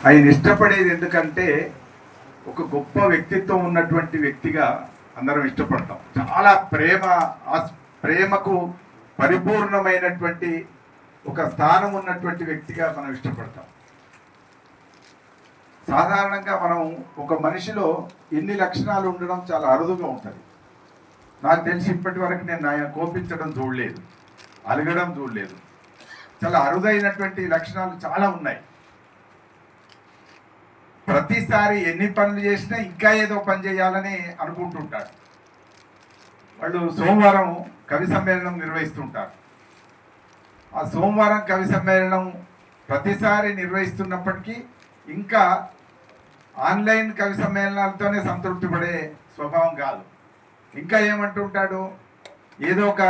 ఆయన ఇష్టపడేది ఎందుకంటే ఒక గొప్ప వ్యక్తిత్వం ఉన్నటువంటి వ్యక్తిగా అందరం ఇష్టపడతాం. చాలా ప్రేమకు పరిపూర్ణమైనటువంటి ఒక స్థానం ఉన్నటువంటి వ్యక్తిగా మనం ఇష్టపడతాం. సాధారణంగా మనం ఒక మనిషిలో ఎన్ని లక్షణాలు ఉండడం చాలా అరుదుగా ఉంటుంది. నాకు తెలిసి ఇప్పటి వరకు నేను ఆయన కోపించడం చూడలేదు, అలగడం చూడలేదు. చాలా అరుదైనటువంటి లక్షణాలు చాలా ఉన్నాయి. ప్రతిసారి ఎన్ని పనులు చేసినా ఇంకా ఏదో పని చేయాలని అనుకుంటుంటారు. వాళ్ళు సోమవారం కవి సమ్మేళనం నిర్వహిస్తుంటారు. ఆ సోమవారం కవి సమ్మేళనం ప్రతిసారి నిర్వహిస్తున్నప్పటికీ ఇంకా ఆన్లైన్ కవి సమ్మేళనాలతోనే సంతృప్తి పడే స్వభావం కాదు. ఇంకా ఏమంటుంటాడు, ఏదో ఒక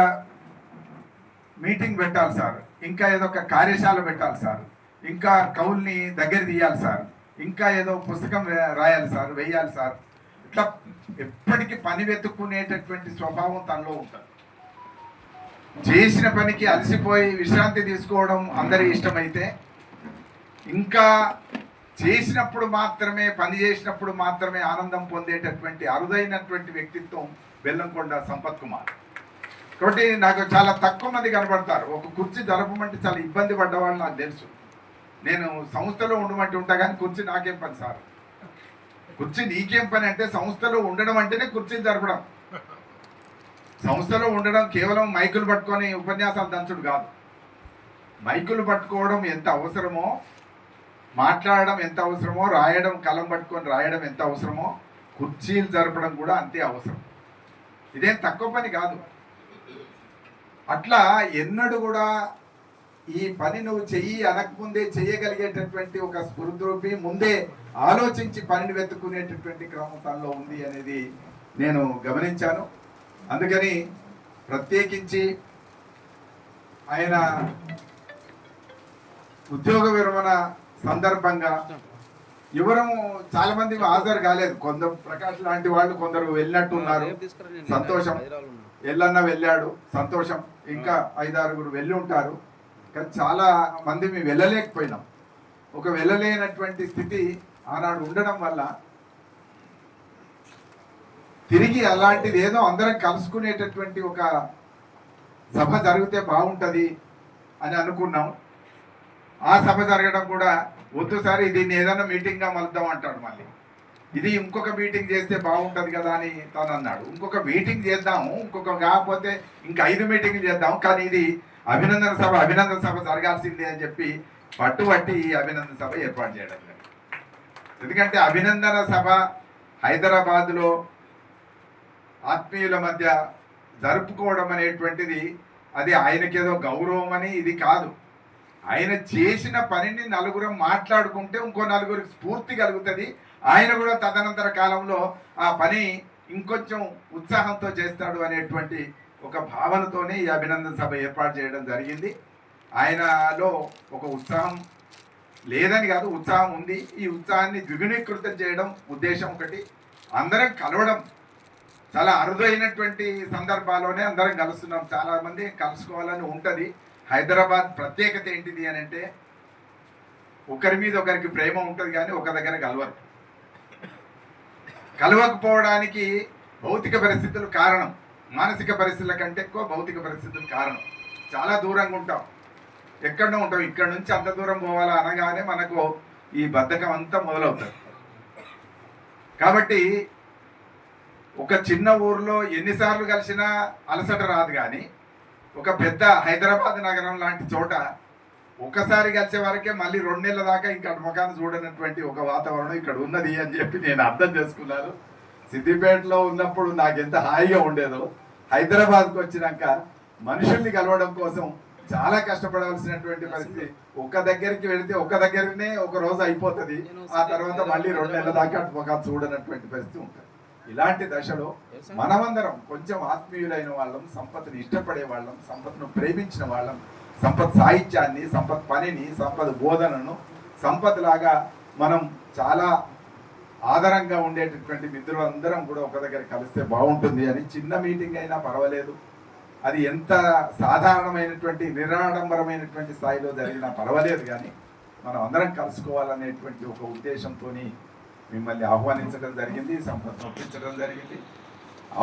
మీటింగ్ పెట్టాలి సార్, ఇంకా ఏదో ఒక కార్యశాల పెట్టాలి సార్, ఇంకా కవుల్ని దగ్గర తీయాలి సార్, ఇంకా ఏదో పుస్తకం రాయాలి సార్, వేయాలి సార్. ఇట్లా ఎప్పటికీ పని వెతుక్కునేటటువంటి స్వభావం తనలో ఉంటుంది. చేసిన పనికి అలసిపోయి విశ్రాంతి తీసుకోవడం అందరి ఇష్టమైతే, ఇంకా చేసినప్పుడు మాత్రమే, పని చేసినప్పుడు మాత్రమే ఆనందం పొందేటటువంటి అరుదైనటువంటి వ్యక్తిత్వం బెల్లంకొండ సంపత్ కుమార్. కాబట్టి నాకు చాలా తక్కువ మంది కనబడతారు. ఒక కుర్చీ జరపమంటే చాలా ఇబ్బంది పడ్డవాళ్ళు నాకు తెలుసు. నేను సంస్థలో ఉండమంటే ఉంటా కానీ కుర్చీ నాకేం పని సార్, కుర్చీ నీకేం పని అంటే సంస్థలో ఉండడం అంటేనే కుర్చీని జరపడం. సంస్థలో ఉండడం కేవలం మైకులు పట్టుకొని ఉపన్యాసాలు దంచుడు కాదు. మైకులు పట్టుకోవడం ఎంత అవసరమో, మాట్లాడడం ఎంత అవసరమో, రాయడం కలం పట్టుకొని రాయడం ఎంత అవసరమో, కుర్చీలు జరపడం కూడా అంతే అవసరం. ఇదేం తక్కువ పని కాదు. అట్లా ఎన్నడూ కూడా ఈ పని నువ్వు చెయ్యి అనకముందే చేయగలిగేటటువంటి ఒక స్ఫూర్తి ముందే ఆలోచించి పనిని వెతుక్కునేటటువంటి క్రమం తనలో ఉంది అనేది నేను గమనించాను. అందుకని ప్రత్యేకించి ఆయన ఉద్యోగ విరమణ సందర్భంగా ఎవరము చాలా మంది హాజరు కాలేదు. కొందరు ప్రకాష్ లాంటి వాళ్ళు కొందరు వెళ్ళినట్టు ఉన్నారు, సంతోషం. ఎల్లన్న వెళ్ళాడు, సంతోషం. ఇంకా 5-6 వెళ్ళి ఉంటారు. కానీ చాలా మంది మేము వెళ్ళలేకపోయినాం. ఒక వెళ్ళలేనటువంటి స్థితి ఆనాడు ఉండడం వల్ల తిరిగి అలాంటిది ఏదో అందరం కలుసుకునేటటువంటి ఒక సభ జరిగితే బాగుంటుంది అని అనుకున్నాం. ఆ సభ జరగడం కూడా వద్దు సార్, దీన్ని ఏదైనా మీటింగ్గా మలుద్దాం అంటాడు. మళ్ళీ ఇది ఇంకొక మీటింగ్ చేస్తే బాగుంటుంది కదా అని తను అన్నాడు. ఇంకొక మీటింగ్ చేద్దాము, కాకపోతే ఇంకా 5 మీటింగ్లు చేద్దాము, కానీ ఇది అభినందన సభ జరగాల్సిందే అని చెప్పి పట్టుబట్టి ఈ అభినందన సభ ఏర్పాటు చేయడం జరిగింది. ఎందుకంటే అభినందన సభ హైదరాబాద్లో ఆత్మీయుల మధ్య జరుపుకోవడం అనేటువంటిది అది ఆయనకేదో గౌరవం అని ఇది కాదు. ఆయన చేసిన పనిని నలుగురు మాట్లాడుకుంటే ఇంకో నలుగురికి స్ఫూర్తి కలుగుతుంది. ఆయన కూడా తదనంతర కాలంలో ఆ పని ఇంకొంచెం ఉత్సాహంతో చేస్తాడు అనేటువంటి ఒక భావనతోనే ఈ అభినందన సభ ఏర్పాటు చేయడం జరిగింది. ఆయనలో ఒక ఉత్సాహం లేదని కాదు, ఉత్సాహం ఉంది. ఈ ఉత్సాహాన్ని ద్విగుణీకృతం చేయడం ఉద్దేశం ఒకటి. అందరం కలవడం చాలా అరుదైనటువంటి సందర్భాల్లోనే అందరం కలుస్తున్నాం. చాలామంది కలుసుకోవాలని ఉంటుంది. హైదరాబాద్ ప్రత్యేకత ఏంటిది అని అంటే ఒకరి మీద ఒకరికి ప్రేమ ఉంటుంది కానీ ఒక దగ్గర కలవకపోవడానికి భౌతిక పరిస్థితులు కారణం. మానసిక పరిస్థితుల కంటే ఎక్కువ భౌతిక పరిస్థితులు కారణం. చాలా దూరంగా ఉంటాం, ఎక్కడో ఉంటాం. ఇక్కడ నుంచి అంత దూరం పోవాలా అనగానే మనకు ఈ బద్ధకం అంతా మొదలవుతుంది. కాబట్టి ఒక చిన్న ఊర్లో ఎన్నిసార్లు కలిసినా అలసట రాదు. కానీ ఒక పెద్ద హైదరాబాద్ నగరం లాంటి చోట ఒకసారి కలిసే వరకే మళ్ళీ 2 నెలల దాకా ఇంకా ముఖాన్ని చూడనటువంటి ఒక వాతావరణం ఇక్కడ ఉన్నది అని చెప్పి నేను అర్థం చేసుకున్నాను. సిద్దిపేటలో ఉన్నప్పుడు నాకు ఎంత హాయిగా ఉండేదో, హైదరాబాద్కి వచ్చినాక మనుషుల్ని కలవడం కోసం చాలా కష్టపడాల్సినటువంటి పరిస్థితి. ఒక దగ్గరికి వెళితే ఒక దగ్గరనే ఒక రోజు అయిపోతుంది, ఆ తర్వాత మళ్ళీ 2 నెలల దాకా ముఖాన్ని చూడనటువంటి పరిస్థితి ఉంటుంది. ఇలాంటి దశలో మనమందరం కొంచెం ఆత్మీయులైన వాళ్ళం, సంపత్తుని ఇష్టపడే వాళ్ళం, సంపత్తును ప్రేమించిన వాళ్ళం, సంపత్ సాహిత్యాన్ని, సంపత్ పనిని, సంపత్ బోధనను సంపత్లాగా మనం చాలా ఆదరంగా ఉండేటటువంటి మిత్రులందరం కూడా ఒక దగ్గర కలిస్తే బాగుంటుంది అని చిన్న మీటింగ్ అయినా పర్వాలేదు, అది ఎంత సాధారణమైనటువంటి నిరాడంబరమైనటువంటి స్థాయిలో జరిగినా పర్వాలేదు, కానీ మనం అందరం కలుసుకోవాలనేటువంటి ఒక ఉద్దేశంతో మిమ్మల్ని ఆహ్వానించడం జరిగింది, సంపద ఒప్పించడం జరిగింది.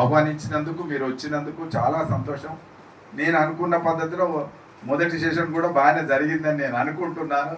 ఆహ్వానించినందుకు, మీరు వచ్చినందుకు చాలా సంతోషం. నేను అనుకున్న పద్ధతిలో మొదటి సెషన్ కూడా బాగానే జరిగిందని నేను అనుకుంటున్నాను.